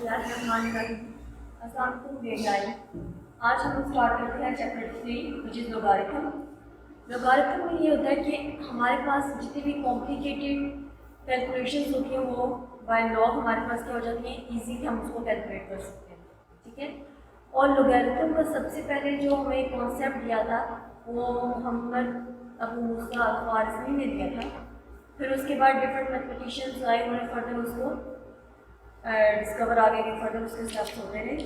आज हम स्टार्ट करते हैं chapter 3 which is logarithm. Logarithm में ये होता है कि हमारे पास जितनी भी कॉम्प्लिकेटेड कैलकुलेशंस होती हैं वो बाय लॉग हमारे पास क्या हो जाती हैं, ईजीली हम उसको कैलकुलेट कर सकते हैं। ठीक है। और लोगारिथम का सबसे पहले जो हमें कॉन्सेप्ट दिया था वो मोहम्मद अबू मूसा अल-ख्वारिज़मी ने दिया था। फिर उसके बाद डिफरेंट मैथमेटिशियंस आए, उन्होंने फर्दर उसको डिस्कवर आगे के फर्दर उसके स्टेप्स होते रहे।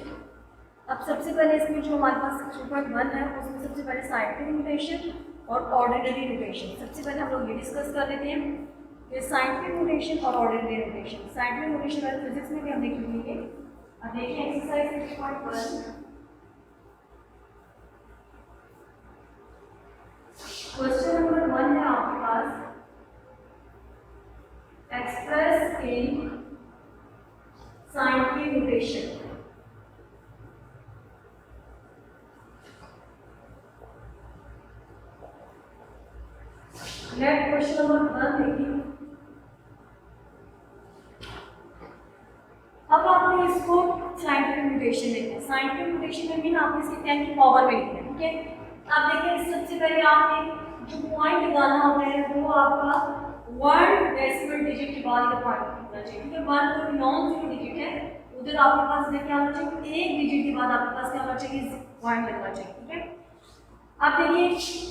अब सबसे पहले इसमें जो हमारे पास 2.1 है उसमें सबसे पहले साइंटिफिक नोटेशन और ऑर्डिनरी नोटेशन। सबसे पहले हम लोग ये डिस्कस कर लेते हैं कि साइंटिफिक नोटेशन और ऑर्डिनरी नोटेशन। साइंटिफिक नोटेशन वाले फिजिक्स में भी हम देख लेंगे। अब देखिए एक्सरसाइज 6.1। क्वेश्चन नंबर 1 है आपके पास, express in scientific notation. Next question number 1 देखिए। अब आपने इसको साइंटिफिक नोटेशन लिखना है। साइंटिफिक नोटेशन में भी ना आपने इसके 10 की पावर में लिखना है। ठीक है। अब देखिए सबसे पहले आपने जो पॉइंट लगाना होता है वो आपका 1 डेसिमल डिजिट के बाद का पॉइंट होना चाहिए। ठीक है। 1 कोई नॉन जीरो डिजिट है, उधर आपके पास क्या होना चाहिए, एक डिजिट के बाद आपके पास क्या होना चाहिए, पॉइंट लगना चाहिए। ठीक है। अब देखिए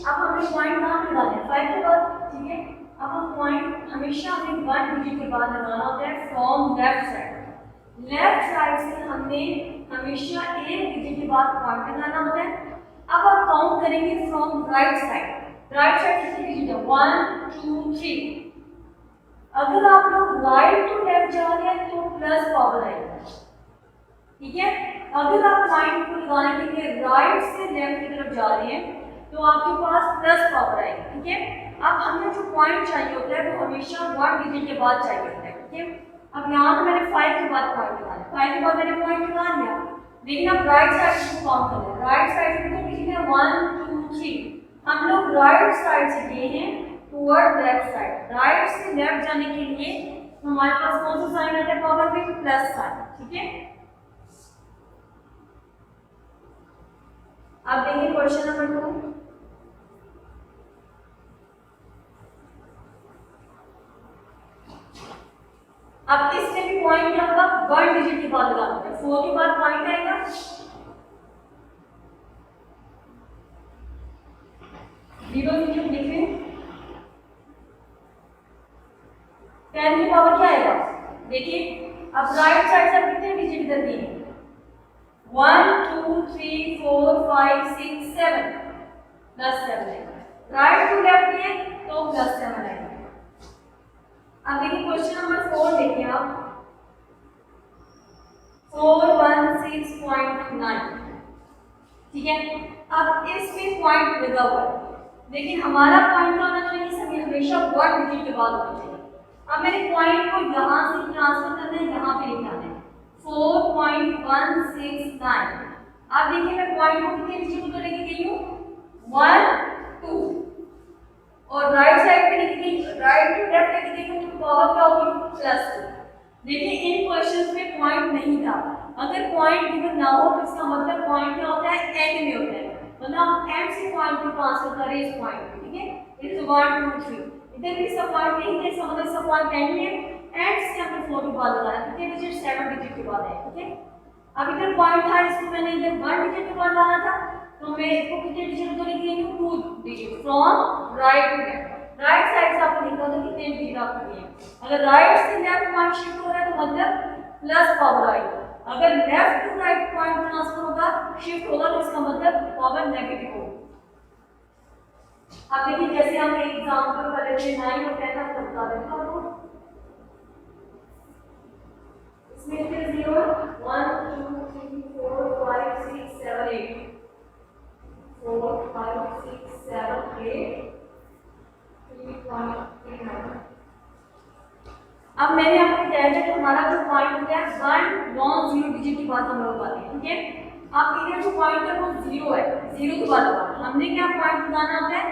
अब हमें पॉइंट कहाँ पे लगाना है, 5 के बाद। ठीक है। अब हम पॉइंट हमेशा हमें 1 डिजिट के बाद लगाना होता है from left side. Left side से हमने हमेशा एक डिजिट के बाद पॉइंट लगाना होता है। अब आप काउंट करेंगे from right side. Right side कितने डिजिट है, 1 2 3। अगर आप लोग राइट टू लेफ्ट जा रहे हैं तो प्लस पावर आएगा। ठीक है। अगर आप पॉइंट को लगाने के लिए राइट से लेफ्ट की तरफ जा रहे हैं तो आपके पास प्लस पावर आएगी। ठीक है। अब हमें जो पॉइंट चाहिए होता है वो हमेशा 1 डिजिट के बाद चाहिए होता है। ठीक है। अब यहाँ पे मैंने 5 के बाद पॉइंट लगाया, 5 के बाद मैंने पॉइंट लगा लिया, लेकिन अब राइट साइड से काउंट कर लें। राइट साइड से कितने डिजिट है, 1 2 3। हम लोग राइट साइड से गए हैं टुवर्ड लेफ्ट साइड। राइट से लेफ्ट जाने के लिए हमारे पास कौन सा साइन आता है पावर में, प्लस साइन। ठीक है। अब देखिए क्वेश्चन नंबर 2। अब इसमें भी पॉइंट क्या होगा, 1 डिजिट के बाद लगाना है। 4 के बाद पॉइंट आएगा, 0 डिजिट लिखें, 10 की पावर क्या आएगा। देखिए अब राइट साइड से कितने डिजिट इधर दिए, 1 2 3 4 5 6 7 प्लस 7 आएगा। राइट टू लेफ्ट दिए तो प्लस 7 आएगा। अब देखिए क्वेश्चन नंबर 4 देखिए आप, 416.9। ठीक है। अब इसमें पॉइंट लगा हुआ है, लेकिन हमारा पॉइंट होना चाहिए सभी हमेशा 1 डिजिट के बाद होना चाहिए। अब मेरे पॉइंट को यहाँ से ट्रांसफर करना है, यहाँ पे लिखना है 4.169। अब देखिए मैं पॉइंट को कितने डिजिट को लेके गई हूँ, 1 2 और राइट साइड पे लेके गई, राइट टू लेफ्ट लेके गई हूँ तो पावर क्या होगी, प्लस 2। देखिए इन क्वेश्चंस में पॉइंट नहीं था। अगर पॉइंट गिवन ना हो तो इसका मतलब पॉइंट क्या होता है, एंड में होता है। मतलब हम एंड से पॉइंट को ट्रांसफर कर रहे हैं इस पॉइंट पे। ठीक है। It is 1 2 3। इधर भी इसका पॉइंट नहीं है, इसका मतलब इसका पॉइंट एंड में है। एंड से हमने 4 के बाद लगाया, कितने डिजिट, 7 डिजिट के बाद है। ठीक है। अब इधर पॉइंट था, इसको मैंने इधर 1 डिजिट के बाद लाना था तो मैं इसको कितने डिजिट को लेके गई हूँ, 2 digit from right to left. Right side से आपको लिखा था कितने डिजिट आपको दिए। अगर राइट से लेफ्ट पॉइंट शिफ्ट हो रहा है तो मतलब प्लस पावर आएगी। अगर left to right point transfer होगा, शिफ्ट होगा तो इसका मतलब पावर नेगेटिव होगी। अब देखिए जैसे हम एक एग्जांपल कर लेते हैं 9 और 10 का बता देता हूं आपको। इसमें कितने 0 1 2 3 4 5 6 7 8 4 5 6 7 8 3.39। अब मैंने आपको बताया कि हमारा जो पॉइंट होता है 1 नॉन जीरो डिजिट के बाद हम लोग आते हैं। ठीक है। अब इधर जो पॉइंट है वो 0 है, 0 के बाद लगाना। हमने क्या पॉइंट लगाना होता है,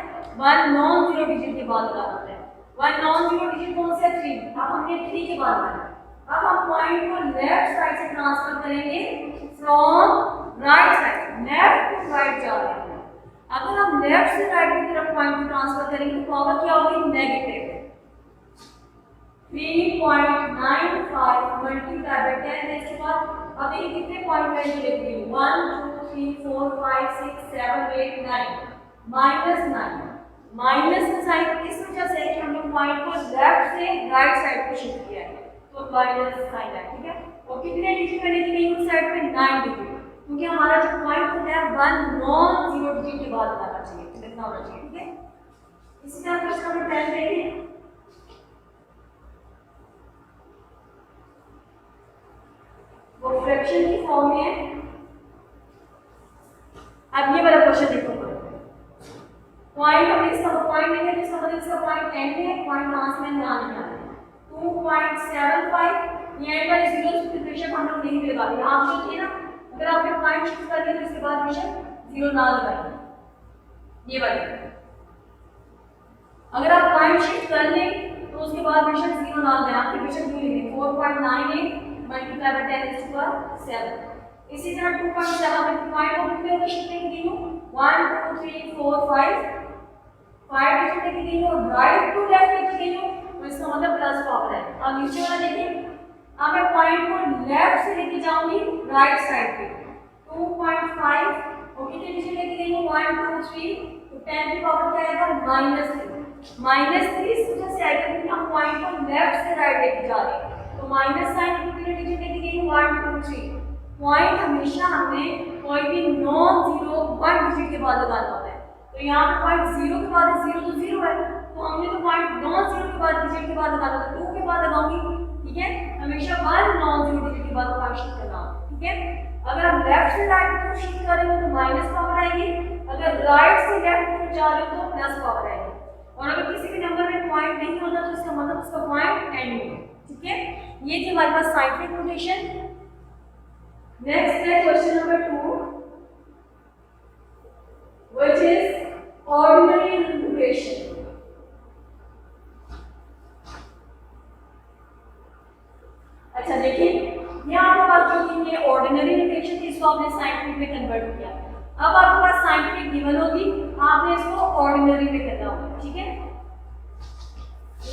1 नॉन जीरो डिजिट के बाद लगाना होता है। 1 नॉन जीरो डिजिट कौन सा है, 3। अब हमने 3 के बाद लगाना है। अब हम पॉइंट को लेफ्ट साइड से ट्रांसफर करेंगे from right side, left to right जा रहे हैं। अगर हम लेफ्ट से राइट की तरफ पॉइंट को ट्रांसफर करेंगे तो पावर क्या होगी, नेगेटिव 3.95 मल्टीप्लाई बाय 10 है। इसके बाद अब ये कितने पॉइंट वैल्यू लिख दी, 1 2 3 4 5 6 7 8 9 -9 माइनस का साइन इस वजह से कि हमने पॉइंट को लेफ्ट से राइट साइड पे शिफ्ट किया है, तो माइनस साइन है, ठीक है। और कितने डिजिट मैंने दी गई उस साइड पे, 9 डिजिट, क्योंकि हमारा जो पॉइंट होता है 1 नॉन जीरो डिजिट के बाद आना चाहिए, कितना होना चाहिए, ठीक है। इसी तरह क्वेश्चन नंबर 10 देखिए, वो फ्रैक्शन की फॉर्म में है। अब ये वाला क्वेश्चन देखो, पॉइंट हमने इसका पॉइंट नहीं है, इसका मतलब इसका पॉइंट एंड है, पॉइंट कहां से मैंने ध्यान नहीं आ रहा है 2.75 ये एंड वाले जीरो से बेशक हम लोग नहीं लगा दिया, आप देखिए ना, अगर आपने पॉइंट शिफ्ट कर दिया तो इसके बाद बेशक जीरो ना लगाइए, ये वाले अगर आप पॉइंट शिफ्ट कर लें तो उसके बाद बेशक जीरो ना लगाएं, आपके बेशक भूल गए 4.98 मल्टीप्लाई बाय 10 इज टू 7। इसी तरह 2.7 में पॉइंट को कितने होगा शिफ्ट की दी हूं 1 2 3 4 5 डिजिट लेके दी हूं, राइट टू लेफ्ट लेके दी हूं, तो इसका मतलब प्लस पावर है। अब नीचे वाला देखिए, अब मैं पॉइंट को लेफ्ट से लेके जाऊंगी राइट साइड पे 2.5 और कितने डिजिट लेके दी हूं 1 2 3, तो 10 की पावर क्या आएगा -3 इस वजह से आएगा क्योंकि हम पॉइंट को लेफ्ट से राइट लेके जा रहे हैं, तो माइनस साइन कितने डिजिट लेके दी हूं 1 2 3। पॉइंट हमेशा हमें कोई भी नॉन जीरो 1 डिजिट के बाद लगाना होता है, तो यहाँ पे पॉइंट जीरो के बाद जीरो तो जीरो है, तो हमने तो पॉइंट नॉन जीरो के बाद डिजिट के बाद लगाना था, 2 के बाद लगाऊंगी, ठीक है। हमेशा 1 नॉन जीरो डिजिट के बाद पॉइंट शिफ्ट करना, ठीक है। अगर हम लेफ्ट से राइट की तरफ शिफ्ट करेंगे तो माइनस पावर आएगी, अगर राइट से लेफ्ट की तरफ जा रहे हो तो प्लस पावर आएगी, और अगर किसी भी नंबर में पॉइंट नहीं होता तो इसका मतलब उसका पॉइंट एंड में, ठीक है। ये थी हमारे पास साइंटिफिक नोटेशन। नेक्स्ट है question number 2 which is ordinary notation। अच्छा देखिए, यहाँ आपके पास जो थी ये ऑर्डिनरी नोटेशन थी, इसको आपने साइंटिफिक में कन्वर्ट किया। अब आपके पास साइंटिफिक गिवन होगी, आपने इसको ऑर्डिनरी में करना होगा, ठीक है।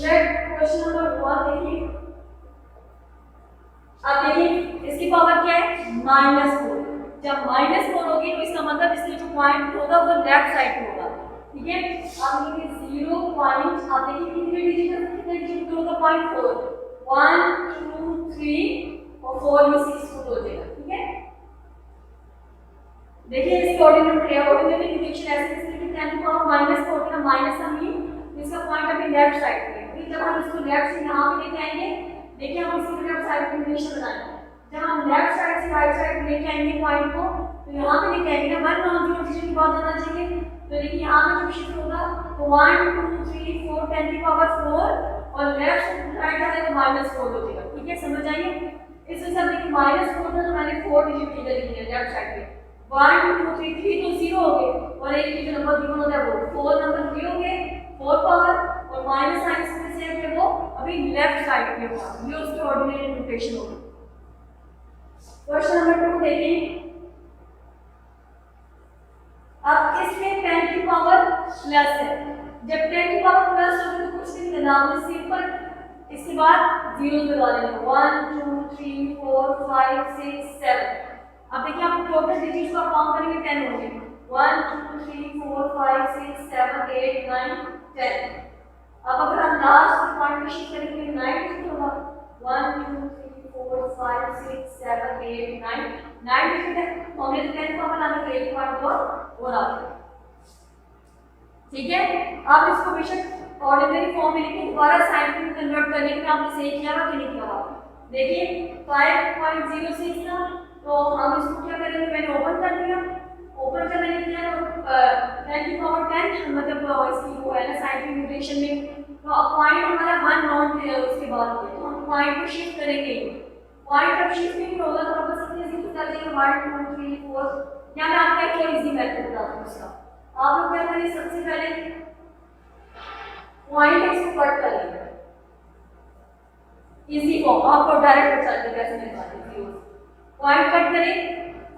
नेक्स्ट क्वेश्चन नंबर 1 देखिए, अब देखिए इसकी पावर क्या है -4। जब -4 होगी तो इसका मतलब इसमें जो पॉइंट होगा वो लेफ्ट साइड पे होगा, ठीक है। अब ये 0 पॉइंट, आप देखिए कितने डिजिट है, कितने डिजिट पे होगा पॉइंट 4 1 2 3 और 4 में 6 फुट हो जाएगा, ठीक है। देखिए इसकी ऑर्डिनरी नोटेशन ऐसे इसलिए 10 की पावर -4 का माइनस हम ही इसका पॉइंट अभी लेफ्ट साइड पे है, जब हम इसको लेफ्ट से यहाँ पे लेके आएंगे, देखिए हम इसकी लेफ्ट साइड पे नोटेशन बनाएंगे, जब हम लेफ्ट साइड से राइट साइड लेके आएंगे पॉइंट को, तो यहाँ पे लेके आएंगे 1 नॉन जीरो डिजिट के बाद आना चाहिए, तो देखिए यहाँ पे जब शिफ्ट होगा तो 1 2 3 4 10 की पावर 4 और लेफ्ट से राइट जाएगा -4 हो जाएगा, ठीक है। समझ आइए, इस वजह से देखिए -4 था तो मैंने 4 डिजिट इधर लिख दिया लेफ्ट साइड पे, 1 2 3 3 तो 0 हो गए, और एक जो नंबर गिवन होता है वो 4 नंबर 3 हो गए 4 पावर, और माइनस साइन से है वो अभी लेफ्ट साइड पे होगा, ये उसकी ऑर्डिनरी नोटेशन होगी। क्वेश्चन नंबर 2 देखिए, अब इसमें 10 की पावर प्लस है, जब 10 की पावर प्लस होगी तो कुछ नहीं करना, आपने सिंपल इसके बाद जीरो लगा देना 1 2 3 4 5 6 7। अब देखिए आप टोटल डिजिट्स को काउंट करेंगे 10 होंगे 1 2 3 4 5 6 7 8 9 10। अब अगर हम लास्ट पॉइंट में शिफ्ट करेंगे 9 डिजिट होगा 1 2 3 4 5 6 7 8 9 डिजिट है, तो हमने 10 का बनाना तो एक पॉइंट और आ गया, ठीक है। आप इसको बेशक ऑर्डिनरी फॉर्म में लिखें, दोबारा साइंटिफिक में कन्वर्ट करने के लिए आपने सही किया हुआ कि नहीं किया हुआ। देखिए 5.06 था, तो हम इसको क्या करेंगे, मैंने ओपन कर दिया, ओपन करने के लिए 10 की पावर 10 मतलब इसकी वो है ना साइंटिफिक नोटेशन में, तो अब पॉइंट हमारा 1 नॉट उसके बाद हो गया, तो हम पॉइंट को शिफ्ट करेंगे, पॉइंट अब शिफ्ट नहीं होगा तो आप सबसे इजी कर देंगे 1 2 3 4। या मैं आपको एक और इजी मेथड बताता हूँ उसका, आप लोग क्या करें, सबसे पहले पॉइंट इसको कट कर लेंगे, इजी फॉर्म आपको डायरेक्ट बता दें कैसे निकालें जीरो पॉइंट कट करें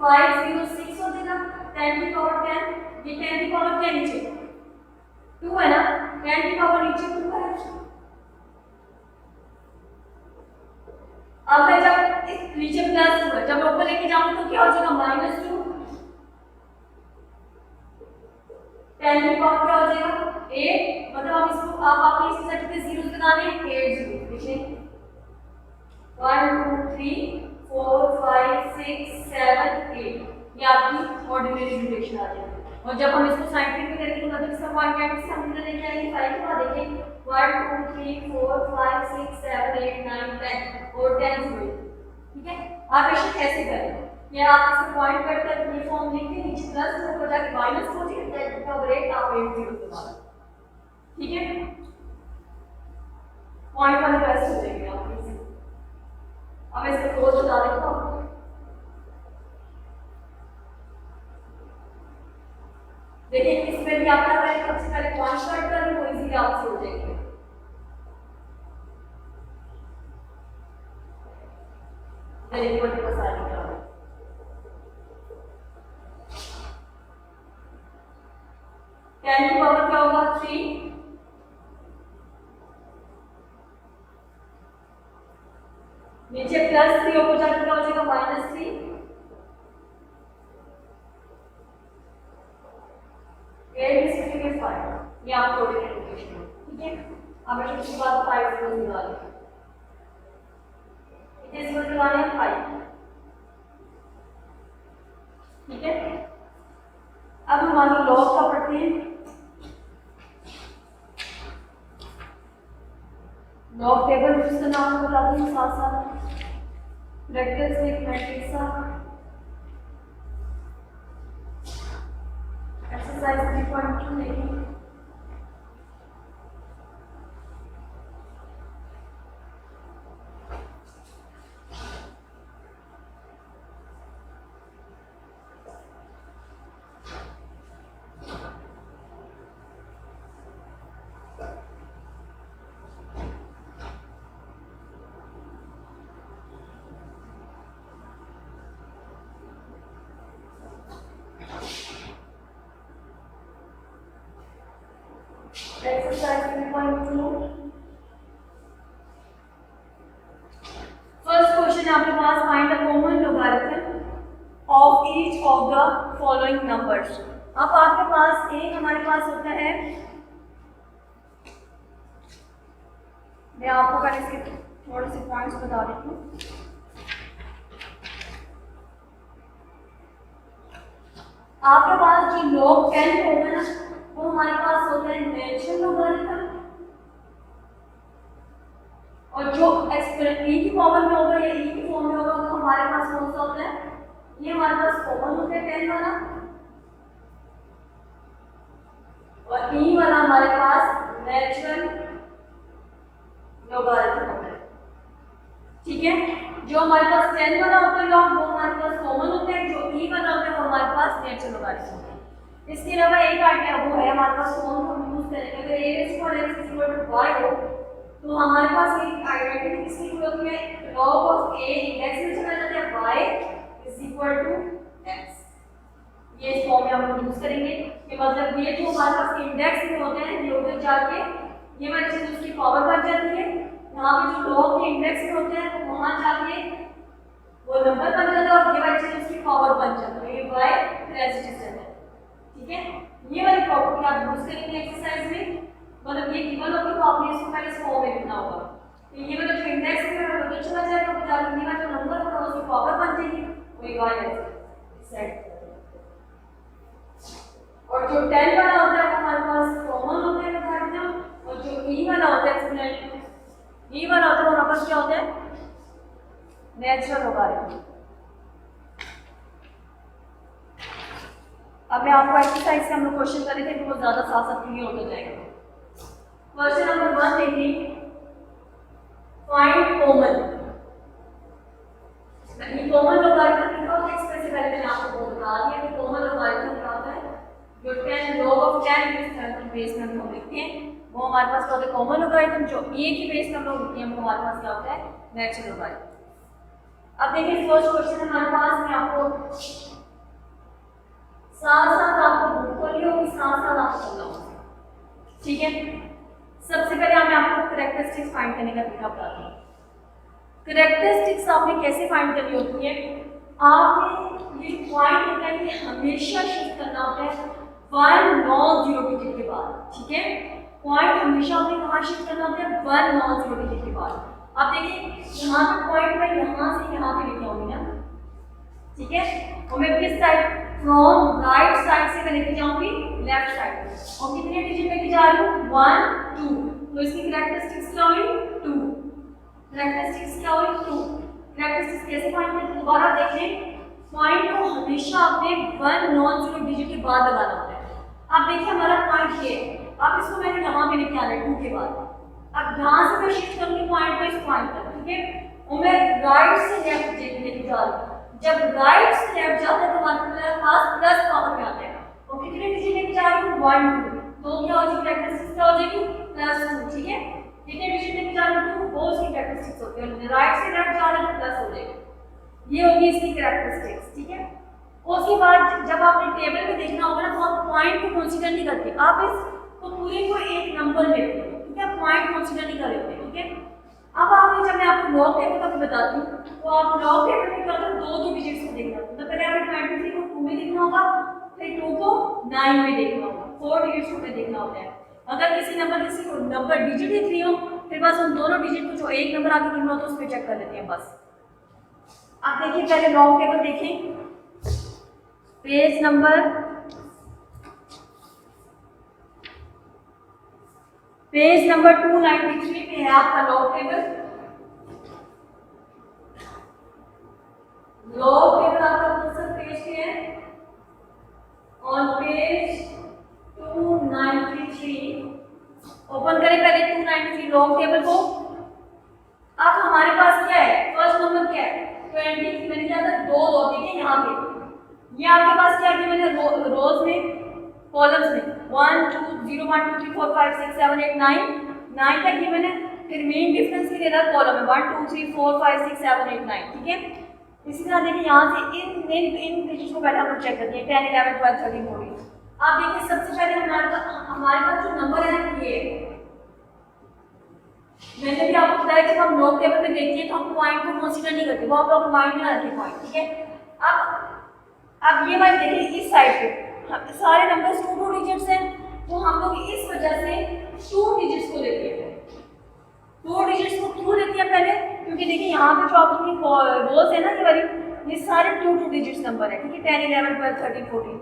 506 हो जाएगा 10 की पावर 10 ये 10 की पावर 10 नीचे 2 है ना 10 की पावर नीचे 2 है। अब मैं जब इस नीचे प्लस 2 है जब ऊपर लेके जाऊंगी तो क्या हो जाएगा -2 10 की पावर क्या हो जाएगा 8 मतलब आप इसको आप इस सेट पे जीरोस लगाने 8 जीरो देखिए 1 2 3 4 5 6 7 8 ये आपकी ऑर्डिनरी ड्यूरेशन आ जाएगी और जब हम इसको साइंटिफिक में करेंगे तो मतलब इसका पॉइंट कैट से हम इधर लेके आएंगे 5 के बाद देखिए 1 2 3 4 5 6 7 8 9 10 और 10 हुए ठीक है। आप इसे कैसे करें ये आप इसको पॉइंट कट कर ये फॉर्म लिख के नीचे प्लस ऊपर जाके माइनस हो जाएगा 10 का ब्रेक आप 8 जीरो के बाद ठीक है पॉइंट वाले प्लस हो जाएंगे आप इसे अब इसको क्लोज बता देता हूं देखिए इसमें भी आप क्या करें सबसे पहले पॉइंट कट करें वो इजीली आपसे हो जाएगा वेरी गुड बस आ गया टेन की पावर क्या होगा 3 नीचे प्लस 3 ऊपर जाकर क्या हो जाएगा -3 5 ये आपको इक्वेशन ठीक है। अब हम इसके बाद 5 को निकालें इसे इसको निकालें 5 ठीक है। अब हम आगे लॉग का पढ़ते हैं लॉग टेबल जिसका नाम बता दूं साथ साथ प्रैक्टिस विद मैट्रिक्स एक्सरसाइज 3.2 देखिए exercise 3.2 फर्स्ट क्वेश्चन आपके पास find the common logarithm of each of the following numbers. अब आपके पास एक हमारे पास होता है मैं आपको पहले इसके थोड़े से पॉइंट्स बता देती हूँ आपके पास जो log 10 होगा ना वो हमारे पास होता है नेचुरल लोगारिथम और जो एक्सपोनेंट e की पावर में होगा या e की फॉर्म में होगा तो हमारे पास कौन सा होता है ये हमारे पास कॉमन होता है 10 वाला और e वाला हमारे पास नेचुरल लोगारिथम होता है ठीक है। जो हमारे पास 10 वाला होता है log वो हमारे पास कॉमन होता है जो e वाला होता है वो हमारे पास नेचुरल लोगारिथम होता है। इसके अलावा एक आइडिया वो है हमारे पास कौन सा यूज करेंगे अगर a y हो तो हमारे पास एक आइडेंटिटी किसकी होती है log ऑफ a इंडेक्स में चला जाता है y x ये इस फॉर्म में हम लोग यूज करेंगे कि मतलब ये जो हमारे पास इंडेक्स में होते हैं ये उधर जाके ये वाली चीज उसकी पावर बन जाती है यहाँ पे जो log के इंडेक्स में होते हैं तो वहां जाके वो नंबर बन जाता है और ये वाली चीज उसकी पावर बन जाती है ये y रेजिस्टेंस है ठीक है। ये वाली प्रॉपर्टी आप यूज करेंगे एक्सरसाइज में मतलब ये गिवन होगी तो आपने इसको पहले इस फॉर्म में लिखना होगा तो ये वाला जो इंडेक्स में है वो चला जाएगा तो जाके ये जो नंबर होगा उसकी पावर बन जाएगी वो y है सेट और जो 10 वाला होता है वो हमारे पास कॉमन होता है लोगारिथम और जो e वाला होता है एक्सपोनेंट e वाला होता है वो हमारे पास क्या होता है नेचुरल लोगारिथम। अब मैं आपको एक्सरसाइज से हम लोग क्वेश्चन कर रहे थे बहुत ज्यादा साथ साथ क्लियर होता जाएगा। क्वेश्चन नंबर 1 देखिए फाइंड कॉमन ये कॉमन लोगारिथम लिखा होता है इसमें से पहले मैंने आपको बता दिया कि कॉमन लोगारिथम क्या होता है जो 10 log of 10 इस बेस में हम लिखते हैं वो हमारे पास क्या होता है कॉमन लॉगरिथम, जो एक ही बेस नंबर होती है वो हमारे पास क्या होता है नेचुरल लॉगरिथम। अब देखिए फर्स्ट क्वेश्चन हमारे पास, मैं आपको साथ साथ आपको बुक खोली होगी, साथ साथ आपको खोलना होगा, ठीक है। सबसे पहले मैं आपको कैरेक्टरिस्टिक्स फाइंड करने का तरीका बताती हूँ। कैरेक्टरिस्टिक्स आपने कैसे फाइंड करनी होती है, आपने ये पॉइंट होता है कि हमेशा शिफ्ट करना होता है 1 नॉन जीरो डिजिट के बाद, ठीक है। पॉइंट हमेशा आपने कहाँ शिफ्ट करना होता है 1 नॉन जीरो डिजिट के बाद। अब देखिए यहाँ पे पॉइंट मैं यहाँ से यहाँ पे लेके आऊंगी ना, ठीक है, और मैं किस साइड फ्रॉम राइट साइड से मैं लेके जाऊंगी लेफ्ट साइड, और कितने डिजिट लेके जा रही हूँ 1 2, तो इसकी कैरेक्टरिस्टिक्स क्या हुई 2, कैरेक्टरिस्टिक्स क्या हुई 2। कैरेक्टरिस्टिक्स कैसे फाइंड करते हैं, दोबारा देखें, पॉइंट को हमेशा आपने 1 नॉन जीरो डिजिट के बाद लगाना होता है। अब देखिए हमारा पॉइंट ये है, अब इसको मैंने यहाँ पे लेके आना है 2 के बाद। अब यहाँ से मैं शिफ्ट करूंगी पॉइंट को इस पॉइंट तक, ठीक है, और मैं राइट से लेफ्ट लेके जा रही हूँ। जब राइट से लेफ्ट जाता है तो हमारे पास प्लस पावर में आता है, और कितने डिजिट लेके जा रही हूँ 1 2, तो क्या हो जाएगी कैरेक्टरिस्टिक्स क्या हो जाएगी +2, ठीक है। कितने डिजिट लेके जा रही हूँ 2, वो उसकी कैरेक्टरिस्टिक्स होती है, राइट से लेफ्ट जा रहे हैं तो प्लस हो जाएगी, ये होगी इसकी कैरेक्टरिस्टिक्स, ठीक है। उसके बाद जब आपने टेबल में देखना होगा ना, तो आप पॉइंट को कंसीडर नहीं करते, आप इसको पूरे को एक नंबर लेते हैं, ठीक है, पॉइंट कंसीडर नहीं कर लेते, ठीक है। अब आपने जब मैं आपको लॉग टेबल का भी बताती हूँ, तो आप लॉग टेबल में क्या होता है 2 डिजिट्स को देखना होता है, तो पहले आपने 23 को 2 में देखना होगा, फिर 2 को 9 में देखना होगा, 4 डिजिट्स को देखना होता है। अगर किसी नंबर डिजिट ही 3 हो, फिर बस उन दोनों डिजिट को जो एक नंबर आगे गिनना हो तो उस पर चेक कर लेते हैं बस। आप देखिए पहले लॉग टेबल देखें, पेज नंबर 293 पे है आपका लॉग टेबल। लॉग टेबल आपका कौन सा पेज पे है, ऑन पेज 293, ओपन करें पहले 293 लॉग टेबल को। अब हमारे पास क्या है, फर्स्ट नंबर क्या है 20, मैंने क्या था 2 2, ठीक है, यहाँ पे ये आपके पास क्या किया मैंने रोज में कॉलम्स में 1 2 0 1 2 3 4 5 6 7 8 9 तक ये मैंने, फिर मेन डिफरेंस के लिए कॉलम में 1 2 3 4 5 6 7 8 9, ठीक है। इसी तरह देखिए यहाँ से इन डिजिट्स को पहले हम लोग चेक करते हैं 10 11 12 13 14। आप देखिए सबसे पहले हमारे पास जो नंबर है ना ये, मैंने भी आपको बताया जब हम लॉग टेबल में देखते हैं तो हम पॉइंट को कंसीडर नहीं करते, वो आप लोग माइंड में रखें पॉइंट, ठीक है। अब ये वाले देखिए इस साइड पे सारे नंबर्स 2 2 डिजिट्स हैं, तो हम लोग इस वजह से 2 डिजिट्स को लेते हैं। 2 डिजिट्स को क्यों लेते हैं पहले, क्योंकि देखिए यहाँ पे जो आपकी रोज है ना ये वाली, ये सारे 2 2 डिजिट्स नंबर है, ठीक है, 10 11 12 13 14,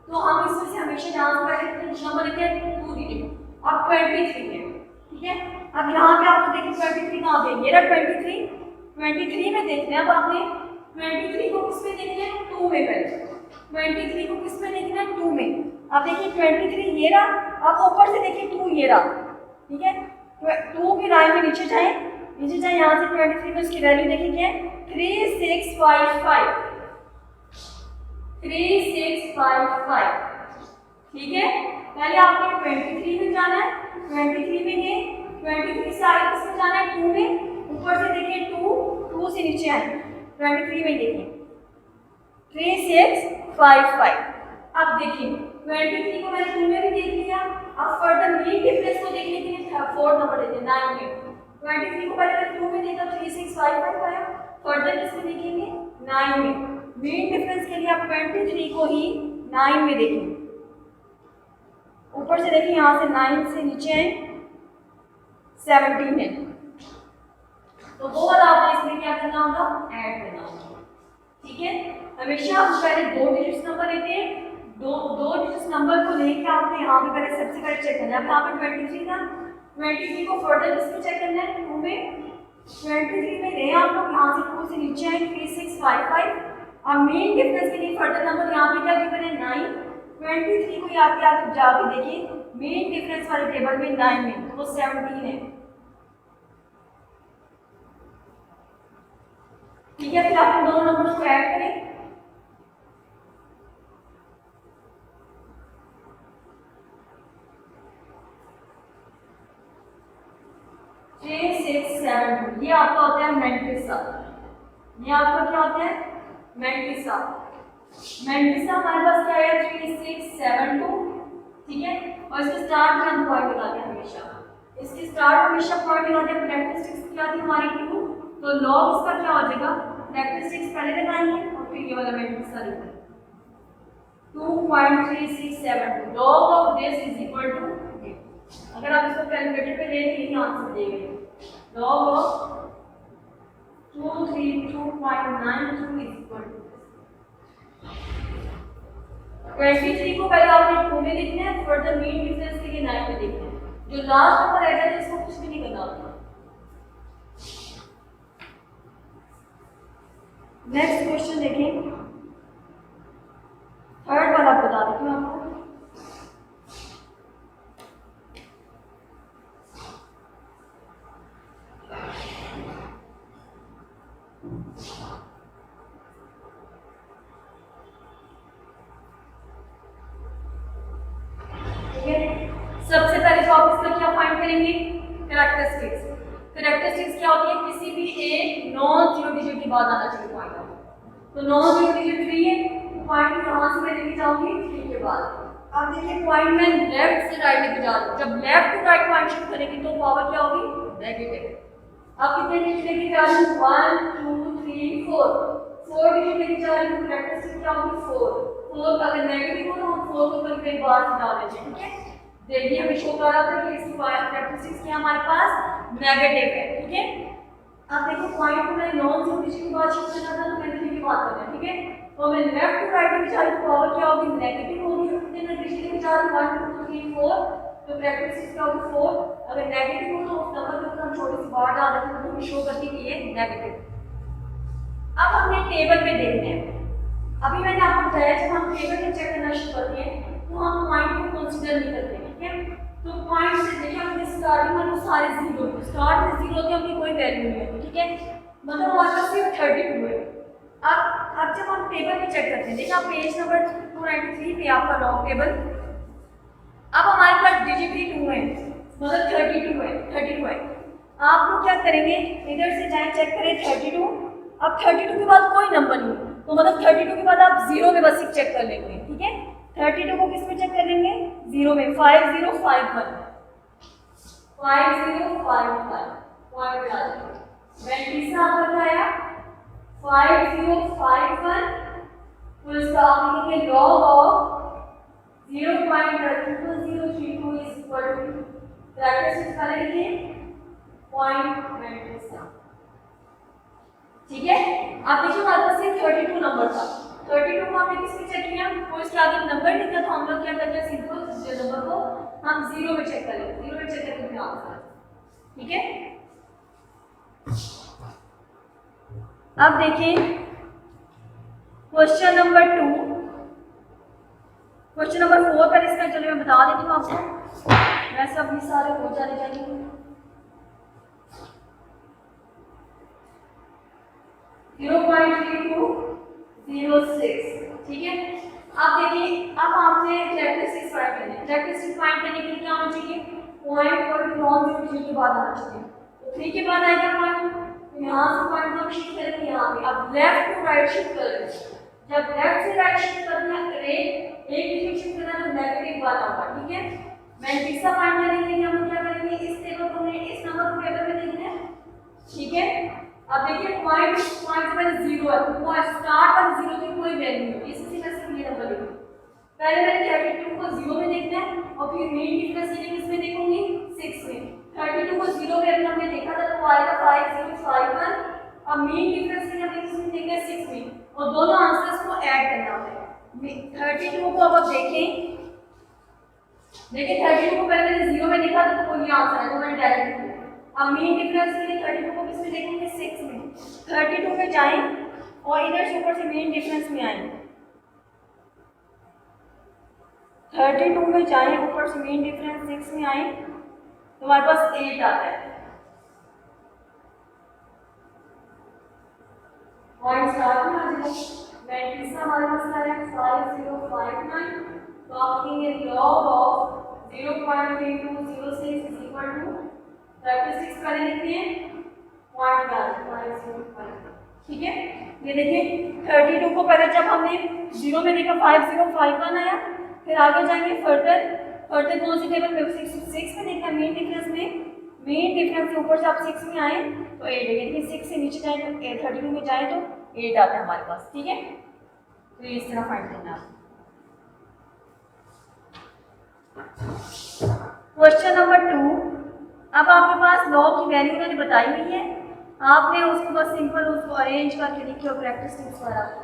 तो हम इसमें से हमेशा यहाँ से पहले नंबर लेते हैं 2 डिजिट। अब 23 है, ठीक है। अब यहाँ पे आप लोग देखिए 23 कहाँ पे, ये रहा 23 में देखना है। अब आपने 23 को किस में देखना है 2 में, पहले 23 को किस में देखना है 2 में। अब देखिए 23 ये रहा, अब ऊपर से देखिए 2 ये रहा, ठीक है, 2 की लाइन में नीचे जाए यहाँ से 23 में उसकी वैल्यू देखिए क्या है 3655, 3655, ठीक है। पहले आपने 23 में जाना है, 23 में ये 23 से आगे किस में जाना है 2 में, ऊपर से देखिए 2 से नीचे आए 23 में देखिए 3655। अब देखिए 23 को मैंने 2 में भी देख लिया, अब फर्दर मेन डिफरेंस को देखने के लिए 4 नंबर देते हैं 9 में। 23 को पहले मैंने 2 में देखा 3655 आया, फर्दर किसमें देखेंगे 9 में। मेन डिफरेंस के लिए आप 23 को ही 9 में देखेंगे, ऊपर से देखिए यहाँ से 9 से नीचे आए 17 है, तो वो वाला आपने इसमें क्या करना होगा ऐड करना होगा, ठीक है। हमेशा आप पहले 2 डिजिट्स नंबर लेते हैं, दो डिजिट्स नंबर को लेके आपने यहाँ पे पहले सबसे पहले चेक करना है। अब यहाँ पे 23 था, 23 को फर्दर किसमें चेक करना है 2 में, 23 में गए आप लोग यहाँ से 2 से नीचे आए 3655। अब मेन डिफरेंस के लिए फर्दर नंबर यहाँ पे क्या गिवन है 9, 23 को यहाँ पे आप जाके देखिए मेन डिफरेंस वाले टेबल में 9 में वो 17 है, ठीक है। फिर आप इन दोनों नंबर्स को ऐड करें, आपका होता है मैंटिसा, ये आपका क्या होता है मैंटिसा। मैंटिसा हमारे पास क्या है 3672, ठीक है। और इसके स्टार्ट में हम पॉइंट लगाते हैं हमेशा, इसके स्टार्ट हमेशा पॉइंट लगाते हैं। कैरेक्टरिस्टिक्स क्या थी हमारी 2, तो लॉग इसका क्या हो जाएगा कैरेक्टरिस्टिक्स पहले लगाएंगे और फिर ये वाला मैंटिसा लिखेंगे 2.3672 log of this is equal to, अगर आप इसको कैलकुलेटर पे ले तो यही आंसर देंगे log of 232.92 is equal to, 23 को पहले आपने 2 में लिखना है, फर्दर मीन डिफरेंस के लिए 9 में लिखना है। जो लास्ट नंबर रह जाता है इसको कुछ भी नहीं करना होता। नेक्स्ट क्वेश्चन देखें, थर्ड वाला बता देती हूँ आपको। सबसे पहले तो आप इसका क्या फाइंड करेंगे कैरेक्टरिस्टिक्स। कैरेक्टरिस्टिक्स क्या होती है किसी भी एक नॉन जीरो डिजिट के बाद आना चाहिए पॉइंट। तो नॉन जीरो डिजिट 3 है, पॉइंट यहाँ से मैं लेके जाऊंगी 3 के बाद। अब देखिए पॉइंट में लेफ्ट से राइट लेके जा रही हूँ, जब left to right point shift करेंगे तो पावर क्या होगी नेगेटिव। अब कितने डिजिट लेके जा रही हूँ 1 2 3 4 डिजिट लेके जा रही हूँ, कैरेक्टरिस्टिक क्या होगी 4 अगर नेगेटिव हो तो हम 4 को कभी कभी बाहर से डाल देते हैं, ठीक है। देखिए हमें शो कर रहा था कि इसकी कैरेक्टरिस्टिक्स क्या हमारे पास नेगेटिव है, ठीक है। अब देखो पॉइंट को मैं नॉन जीरो डिजिट की बात शिफ्ट करना था तो मैंने 3 की बात करना है, ठीक है। तो मैं लेफ्ट टू राइट में जा रही हूँ पावर क्या होगी नेगेटिव होगी, कितने डिजिट लेके जा रही हूँ 1 2 3 4, तो कैरेक्टरिस्टिक्स क्या होगी 4। अगर नेगेटिव हो तो उस नंबर को हम छोटी सी बार डाल देते हैं तो हमें शो करती है कि ये नेगेटिव। अब हमने टेबल पे देखते हैं, अभी मैंने आपको बताया जब हम टेबल में चेक करना शुरू करते हैं तो हम पॉइंट को कंसीडर नहीं करते, ठीक है। तो पॉइंट से देखिए हमने स्टार्टिंग में सारे जीरो, स्टार्ट में जीरो होते हैं उनकी कोई वैल्यू नहीं होती, ठीक है। मतलब हमारे पास सिर्फ 32 है। अब जब हम टेबल में चेक करते हैं, देखिए आप पेज नंबर 293 पे आपका लॉग टेबल, अब हमारे पास डिजिट भी 2 है, मतलब 32 है। आप लोग क्या करेंगे इधर से जाए चेक करें 32, अब 32 के बाद कोई नंबर नहीं, तो मतलब 32 के बाद आप जीरो में बस एक चेक कर लेंगे, ठीक है। 32 को किस में चेक कर लेंगे जीरो में 5051 पॉइंट डाल देंगे। मैंटिसा आपका बताया 5051 फुल स्टॉप लिखेंगे log of 0.3232 is equal to characteristics पहले लिखिए पॉइंट मैंटिसा, ठीक है। आप देखिए हमारे पास 32 नंबर था, 32 को हमने किस में चेक किया, कोई इसके आगे नंबर नहीं था तो हम लोग क्या करते हैं सिंपल नंबर को हम जीरो में चेक कर लेते, जीरो में चेक करके हमें आंसर, ठीक है। अब देखिए क्वेश्चन नंबर 2, क्वेश्चन नंबर 4 पर इसका चलो मैं बता देती हूँ आपको, वैसे अभी सारे हो जाने चाहिए। 0.3206, ठीक है। अब देखिए अब आपने कैरेक्टरिस्टिक्स फाइंड करनी है, कैरेक्टरिस्टिक्स फाइंड करने के लिए क्या होना चाहिए पॉइंट और नॉन जीरो डिजिट के बाद आना चाहिए, तो 3 के बाद आएगा पॉइंट, तो यहाँ से पॉइंट को शिफ्ट करेंगे यहाँ पे। अब लेफ्ट टू राइट शिफ्ट करेंगे, जब लेफ्ट से राइट शिफ्ट करना करें एक डिजिट शिफ्ट करना तो नेगेटिव वाला होगा, ठीक है। मैंटिसा फाइंड करने के लिए हम क्या करेंगे इस टेबल को इस नंबर को टेबल में देखना है, ठीक है। अब देखिए पॉइंट से पहले जीरो है, तो स्टार्ट वाले जीरो की कोई वैल्यू नहीं, इसी वजह से ये नंबर लिखूंगी। पहले मैंने 32 को जीरो में देखना है और फिर मेन डिफरेंस ये किसमें देखूंगी 6 में। 32 को जीरो में अगर हमने देखा था तो आएगा 5051, अब मेन डिफरेंस के हमें किसमें देखना है 6 में, और दोनों आंसर्स को ऐड करना है। 32 को अब आप देखें, देखिए 32 को पहले मैंने जीरो में देखा था तो कोई आंसर है तो मैंने डायरेक्ट लिखा। अब मेन डिफरेंस के लिए 32 को किसमें देखेंगे 6 में, 32 में जाएं और इधर से ऊपर से मेन डिफरेंस में आएंगे, 32 में जाएं ऊपर से मेन डिफरेंस 6 में आए तो हमारे पास 8 आता है। पॉइंट स्टार्ट में आ जाएगा, मैंटिसा हमारे पास आ है 5059, तो आप लिखेंगे log of 0.3206 is equal to characteristics पहले लिखते हैं पॉइंट डाल 505। ठीक है, ये देखिए 32 को पहले जब हमने 0 में देखा 505 आया, फिर आगे जाएंगे फर्दर कौन सी टेबल में 6 में देखा मेन डिफरेंस से ऊपर से आप 6 में आए तो 8 है, यानी 6 से नीचे जाए तो 32 में जाए तो 8 आता है हमारे पास। ठीक है, तो ये इस तरह फाइंड करना है। क्वेश्चन नंबर 2, अब आपके पास लॉग की वैल्यू उन्होंने बताई हुई है, आपने उसको बस सिंपल उसको अरेंज करके लिखिए और प्रैक्टिस टिप्स पर आप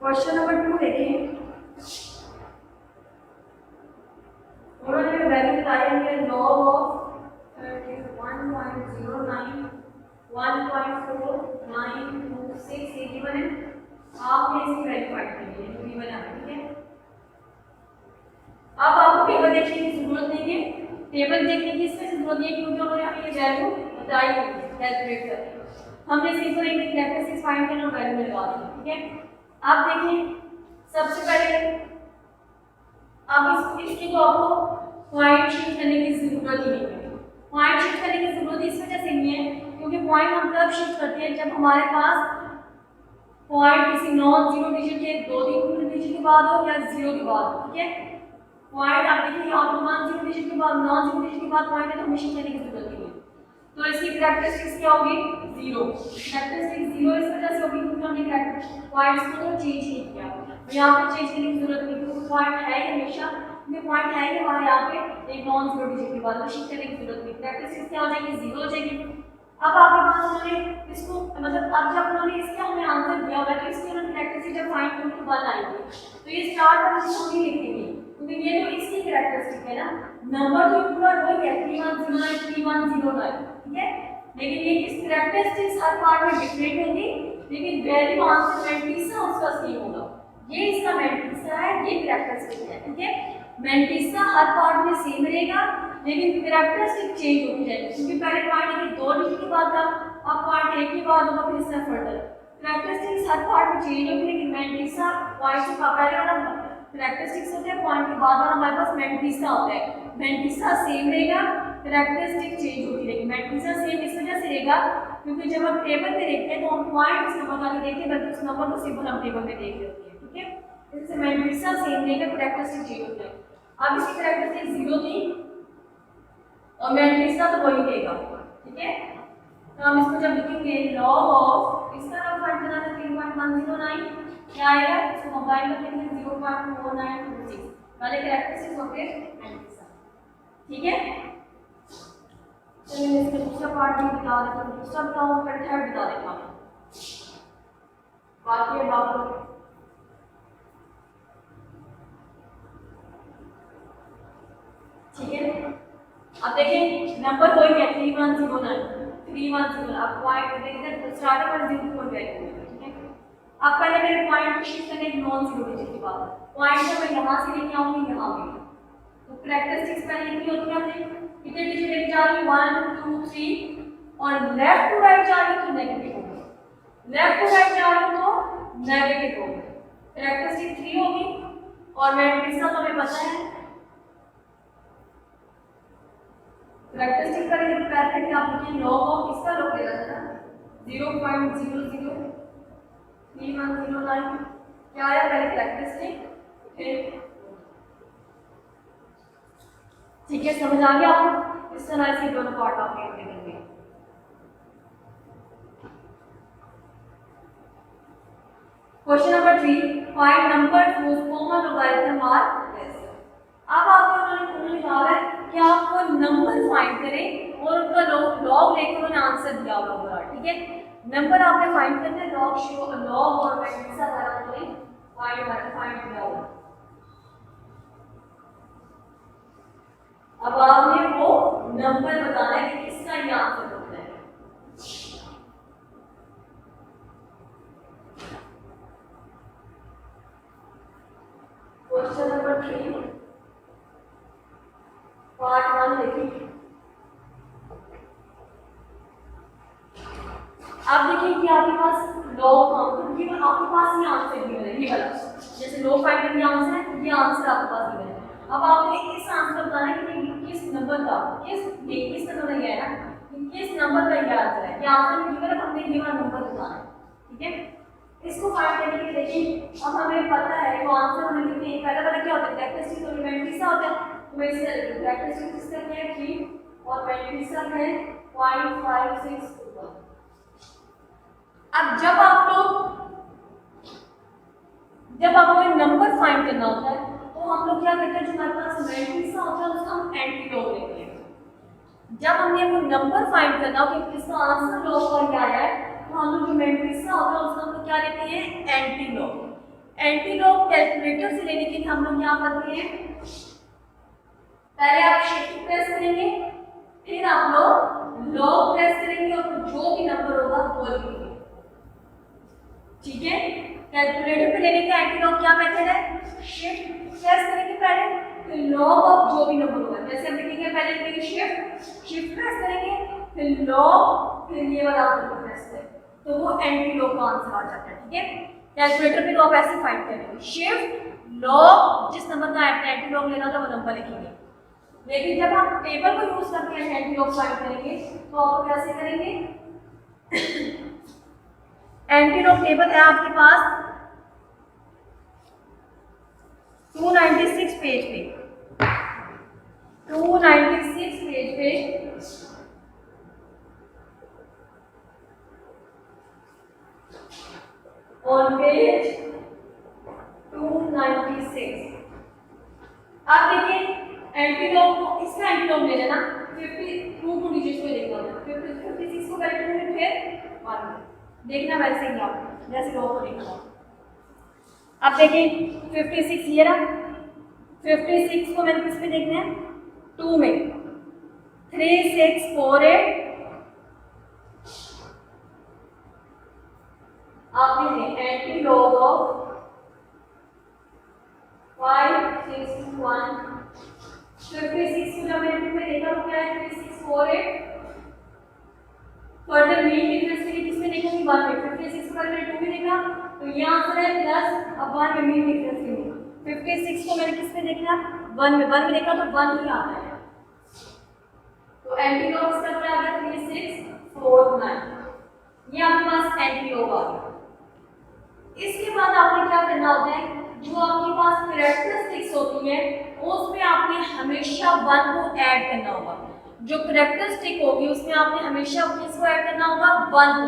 क्वेश्चन नंबर 2 देखें, उन्होंने वैल्यू बताई है लॉग ऑफ 1.09 1.4926 ये गिवन है, आपने इसकी वैल्यू फाइंड करनी है, गिवन है। ठीक है, अब आपको टेबल देखने की जरूरत नहीं है, टेबल देखने की इसमें जरूरत नहीं है क्योंकि उन्होंने हमें ये वैल्यू बताई हुई है कैलकुलेट करके, हमने सिंपल एक कैरेक्टरिस्टिक्स फाइंड करना और वैल्यू लगा दी। ठीक है, आप देखें सबसे पहले अब इसकी तो आपको पॉइंट शिफ्ट करने की जरूरत ही नहीं है, पॉइंट शिफ्ट करने की जरूरत इस वजह से नहीं है क्योंकि पॉइंट हम तब शिफ्ट करते हैं जब हमारे पास पॉइंट किसी नॉन जीरो डिजिट के 2-3 डिजिट के बाद हो या 0 के बाद हो। ठीक है, पॉइंट आप देखिए यहाँ पर 1 0 डिजिट के बाद नॉन जीरो डिजिट के बाद पॉइंट है तो हमें शिफ्ट करने की जरूरत नहीं है, तो इसकी कैरेक्टरिस्टिक्स क्या होगी 0, कैरेक्टरिस्टिक्स 0 इस वजह से होगी क्योंकि हमने पॉइंट्स को तो चेंज नहीं किया, यहाँ पे चेंज करने की जरूरत नहीं क्योंकि पॉइंट है हमेशा में पॉइंट है कि हमारे यहाँ पे एक नॉन जीरो डिजिट के बाद शिफ्ट करने की जरूरत नहीं, कैरेक्टरिस्टिक्स क्या हो जाएगी 0 हो जाएगी। अब आपके पास उन्होंने इसको मतलब अब जब उन्होंने इसका हमें आंसर दिया होगा तो इसकी उन्होंने कैरेक्टरिस्टिक जब फाइंड करने के बाद आएंगे तो ये स्टार्ट वाली हम नहीं लिखेंगे क्योंकि ये तो इसकी कैरेक्टरिस्टिक है ना, नंबर तो पूरा वही है 3109 3109। ठीक है, लेकिन ये किस कैरेक्टरिस्टिक्स हर पार्ट में डिफरेंट होगी लेकिन वैल्यू आंसर मैंटिसा उसका सेम होगा, ये इसका मैंटिसा है, ये कैरेक्टरिस्टिक है। ठीक है, मैंटिसा हर पार्ट में सेम रहेगा लेकिन कैरेक्टरिस्टिक चेंज होती जाएगी क्योंकि पहले पॉइंट के 2 डिजिट के बाद था, अब पॉइंट 1 के बाद होगा, फिर इससे फर्दर कैरेक्टरिस्टिक्स हर पार्ट में चेंज होगी लेकिन मैंटिसा पॉइंट से पहले वाला कैरेक्टरिस्टिक्स होता है, पॉइंट के बाद वाला हमारे पास मैंटिसा होता है, मैंटिसा सेम रहेगा कैरेक्टरिस्टिक चेंज होती रहेगी, मैंटिसा सेम इस वजह से रहेगा क्योंकि जब हम टेबल पे देखते हैं तो हम पॉइंट इस नंबर का नहीं देखते बल्कि उस नंबर को सिंपल हम टेबल में देख लेते हैं। ठीक है, इससे मैंटिसा सेम रहेगा कैरेक्टरिस्टिक चेंज होता है। अब इसकी कैरेक्टरिस्टिक 0 थी और मैंटिसा तो वही देगा। ठीक है, तो हम इसको जब लिखेंगे लॉग ऑफ इसका लॉग फाइंड करना था 3.109 क्या आएगा, इसको कंबाइन करके लिखेंगे 0.4926 वाले कैरेक्टरिस्टिक्स होंगे मैंटिसा। ठीक है, चलिए इसका दूसरा पार्ट भी बता देता हूँ, दूसरा बताऊँ फिर थर्ड बता देता हूँ। बाकी है बात ठीक है, अब देखें नंबर कोई भी है 3109 अब पॉइंट देखते स्टार्टिंग और 0 को जाएगा। ठीक है, अब पहले मेरे पॉइंट को शिफ्ट करने के नॉन जीरो डिजिट के बाद पॉइंट को मैं यहाँ से लेके आऊंगी यहाँ पे, तो कैरेक्टरिस्टिक्स पहले लिखी होती है हमने कितने डिजिट लेके जा रही हूँ 1 2 3 और लेफ्ट टू राइट जा रही हूँ तो नेगेटिव होगी, लेफ्ट टू राइट जा रही हूँ तो नेगेटिव होगी, कैरेक्टरिस्टिक 3 होगी और मैट्रिक्स का हमें पता है कैरेक्टरिस्टिक का लेकिन पहले आप लिखिए लॉग ऑफ इसका लॉग ले रहा था 0.003109 क्या आया पहले कैरेक्टरिस्टिक फिर। ठीक है, समझ आ गया आपको, इस तरह से दोनों पार्ट आपके अपने करने। Question number 3 find number whose common logarithm are less। अब आपको उन्होंने कहा है कि आप वो नंबर फाइंड करें और उनका लॉग लेकर उन्होंने आंसर दिया होगा। ठीक है, नंबर आपने फाइंड करना है, लॉग और मैट्रिक्स वगैरह उन्होंने फाइंड किया होगा। अब आपने वो नंबर बताना है कि किसका ये आंसर होता है। क्वेश्चन नंबर 3 आप देखिए कि आपके पास लॉग काउंट, ये आपके पास ये आंसर गिवन है, ये वाला जैसे लॉग फाइंड करने आंसर है, ये आंसर आपके पास गिवन है। अब आपने इस आंसर बताना है कि ये किस नंबर का, किस नंबर का है ना, किस नंबर का ये आंसर है, ये आंसर में गिवन है, हमने ये वाला नंबर बताना है, ठीक है। इसको फाइंड करने के लिए देखिए अब हमें पता है वो आंसर हमें लिखते हैं, पहला वाला क्या होता है कैरेक्टरिस्टिक और इवेंट सा होता है, तो मैं इसे लिखूंगा कैरेक्टरिस्टिक इसका क्या है 3 और इवेंट सा है 0.561। अब जब आपको नंबर फाइंड करना होता है तो हम लोग क्या करते हैं, जो हमारे पास इवेंट सा होता है उसका हम एंटी लॉग लेते हैं। जब हमने वो नंबर फाइंड करना हो कि किसका आंसर लॉग पर क्या आया है, तो हम लोग जो मैट्रिक्स होता है उसका हम लोग क्या लेते हैं anti log. Anti log calculator से लेने के लिए हम लोग क्या करते हैं, पहले आप शिफ्ट प्रेस करेंगे, फिर आप लोग लॉग प्रेस करेंगे और जो भी नंबर होगा वो लिखेंगे, ठीक है। कैलकुलेटर पे लेने का एंटी लॉग क्या मेथड है, शिफ्ट प्रेस करेंगे पहले, फिर लॉग ऑफ जो भी नंबर होगा, जैसे हम लिखेंगे पहले लिखेंगे शिफ्ट प्रेस करेंगे, फिर लॉग, फिर ये वाला आप प्रेस करेंगे, तो वो एंटी लॉग का आंसर आ जाता है, ठीक है। कैलकुलेटर पे तो आप ऐसे फाइंड करेंगे शिफ्ट लॉग, जिस नंबर का आपने एंटी लॉग लेना था वो नंबर लिखेंगे। लेकिन जब आप टेबल को यूज करके एंटी लॉग फाइंड करेंगे तो आप कैसे करेंगे, एंटी लॉग टेबल है आपके पास 296 पेज पे, 296 पेज पे on page 296। अब देखिए एंटी लॉग को, इसका एंटी लॉग ले लेना 52 को डिजिट्स में लेगा, 56 को पहले 2 में फिर 1 देखना वैसे ही आप जैसे लॉग को देखना। अब देखिए 56 ये रहा, 56 को मैंने किस पे देखना है 2 में, 3 6 4 8 आप लिखें एंटी लॉग ऑफ 5 6 2 1। 56 को जब मैंने में देखा तो क्या है 3 6 4 8, फर्दर मीन डिफरेंस के लिए किसमें देखूंगी 1 में, 56 को मैंने 2 में देखा तो ये आंसर है प्लस, अब 1 में मीन डिफरेंस के लिए 56 को मैंने किसमें देखा 1 में देखा तो 1 ही आता है, तो एंटी लॉग इसका क्या आ गया 3 6 4 9, ये आपके पास एंटी लॉग आ गया। इसके बाद आपने क्या करना होता है, जो आपके पास कैरेक्टरिस्टिक्स होती है उसमें आपने हमेशा 1 को ऐड करना होगा, जो कैरेक्टरिस्टिक होगी उसमें आपने हमेशा किसको ऐड करना होगा 1 को।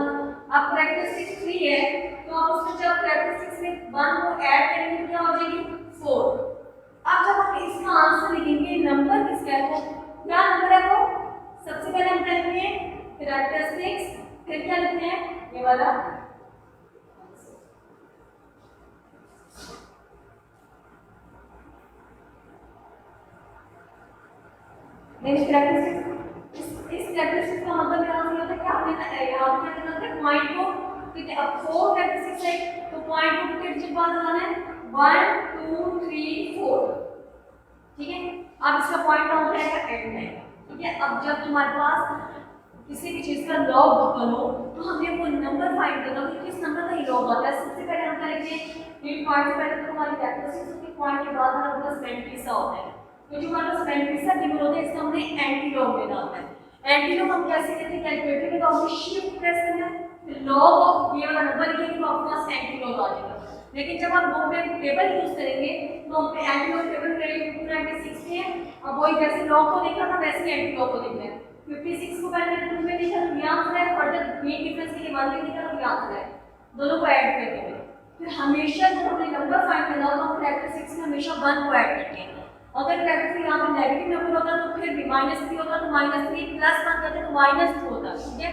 अब कैरेक्टरिस्टिक 3 है तो आप उसमें जब कैरेक्टरिस्टिक्स में 1 को ऐड करेंगे तो क्या हो जाएगी 4। अब जब आप इसका आंसर लिखेंगे नंबर किसका है, वो क्या नंबर है वो, सबसे पहले हम क्या लिखते हैं कैरेक्टरिस्टिक्स, फिर क्या लिखते हैं ये वाला इस कैरेक्टरिस्टिक्स का मतलब यहाँ से होता है कि आपने यहाँ पे क्या करना होता है पॉइंट को, ठीक है। अब 4 कैरेक्टरिस्टिक्स है तो पॉइंट को कितने डिजिट बाद लगाना है 1 2 3 4, ठीक है। अब इसका पॉइंट कहाँ होता है एंड है, ठीक है। अब जब तुम्हारे पास किसी भी चीज का लॉग बनो तो हमें वो नंबर फाइंड करना कि किस नंबर का ही लॉग आता है। सबसे पहले हम करेंगे इन पॉइंट से पहले तो हमारी कैरेक्टरिस्टिक्स के पॉइंट के बाद हमारे पास इवेंट सा होता है, तो जो हमारे पास इवेंट सा गिवन होता है इसका हमने एंटी लॉग लेना होता है। एंटी लॉग हम कैसे लेते हैं, कैलकुलेटर में तो आपको शिफ्ट प्रेस करना है, फिर लॉग ऑफ ये वाला नंबर लिखेंगे तो आपके पास एंटी लॉग आ जाएगा। लेकिन जब हम बुक में टेबल यूज करेंगे तो हम पे एंटी लॉग टेबल करेंगे 296 में, अब वही जैसे लॉग को देखा था वैसे ही एंटी लॉग को देखना है। 56 को पहले मैंने 2 में देखा तो यहाँ आंसर है, फर्दर मीन डिफरेंस के लिए 1 में देखा तो यहाँ आंसर है, दोनों को ऐड करके हुए। फिर हमेशा जब हमने नंबर फाइंड करना होगा तो कैरेक्टरिस्टिक्स में हमेशा 1 को ऐड करते हैं। अगर कैरेक्टरिस्टिक यहाँ पे नेगेटिव नंबर होता तो फिर भी -3 होता तो -3 प्लस 1 करते तो -2 होता, ठीक है।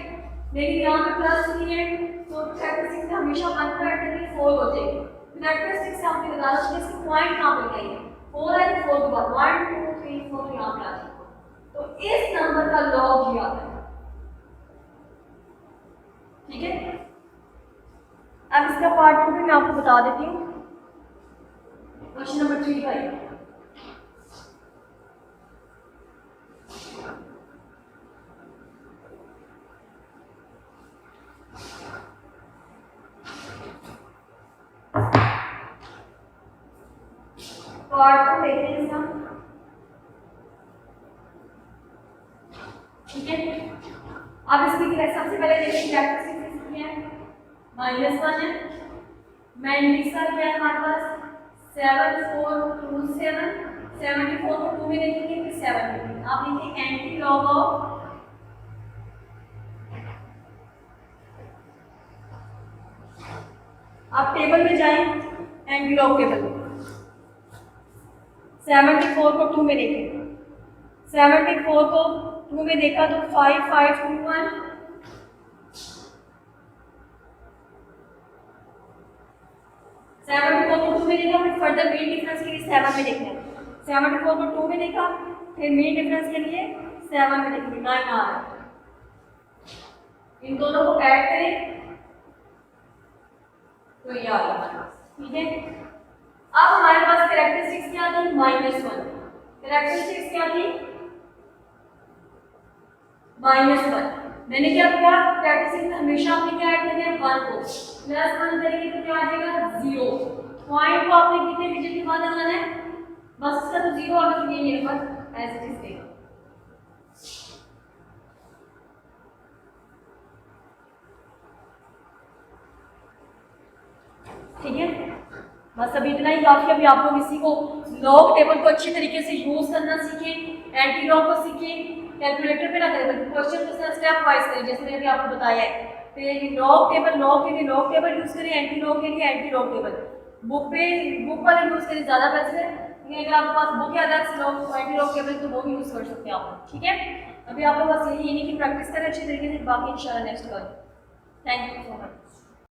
लेकिन यहाँ पे +3 है तो कैरेक्टरिस्टिक में हमेशा 1 को ऐड करके 4 हो जाएगी। कैरेक्टरिस्टिक से आपने बताया कि इसका पॉइंट कहाँ पे गई है 4 है तो 4 के बाद 1 2 3 4 यहाँ पे आ जाएगा, तो इस नंबर का लॉग ही आता है, ठीक है। अब इसका पार्ट 2 भी मैं आपको बता देती हूँ। क्वेश्चन नंबर 3 का है, पार्ट को देखते हैं इसका, ठीक है। अब इसकी सबसे पहले देखिए कैरेक्टरिस्टिक्स इसकी है -1 है, मैंने क्या है हमारे पास 7 4 2 7, 74 को 2 में देखेंगे फिर 7 देखेंगे। आप लिखिए एंटी लॉग ऑफ आप टेबल में जाएं, एंटी लॉग टेबल में 74 को 2 में देखें, 74 को 2 में देखा तो 5 5 2 1, 74 को 2 में देखा फिर फर्दर मीन डिफरेंस के लिए 7 में देखना है। 74 को 2 में देखा फिर मीन डिफरेंस के लिए 7 में देखेंगे, 9 आ रहा है। इन दोनों को ऐड करें तो ये आ गया, ठीक है। अब हमारे पास कैरेक्टरिस्टिक्स क्या थी -1, कैरेक्टरिस्टिक्स क्या थी -1। मैंने क्या किया कैरेक्टरिस्टिक्स में हमेशा आपने क्या ऐड करना है 1 को, +1 करेंगे तो क्या आ जाएगा 0। पॉइंट को आपने कितने डिजिट के बाद लगाना है, बस इसका तो 0 आ गया, ये नंबर एज इट इज देगा, ठीक है। बस अभी इतना ही काफी। अभी आप लोग इसी को लॉग टेबल को अच्छी तरीके से यूज करना सीखें, एंटी लॉग को सीखें, कैलकुलेटर पे ना करें बल्कि क्वेश्चन को स्टेप वाइज करें जैसे मैंने अभी आपको बताया है। फिर लॉग टेबल, लॉग के लिए लॉग टेबल यूज करें, एंटी लॉग के लिए एंटी लॉग टेबल। बुक वाले यूज करें ज़्यादा बेस्ट है, अगर आपके पास बुक या अलग से लॉग एंटी लॉग टेबल तो वो भी यूज कर सकते हैं आप, ठीक है। अभी आप लोग बस यही की प्रैक्टिस करें अच्छी तरीके से, बाकी इंशाल्लाह नेक्स्ट करें। Thank you so much.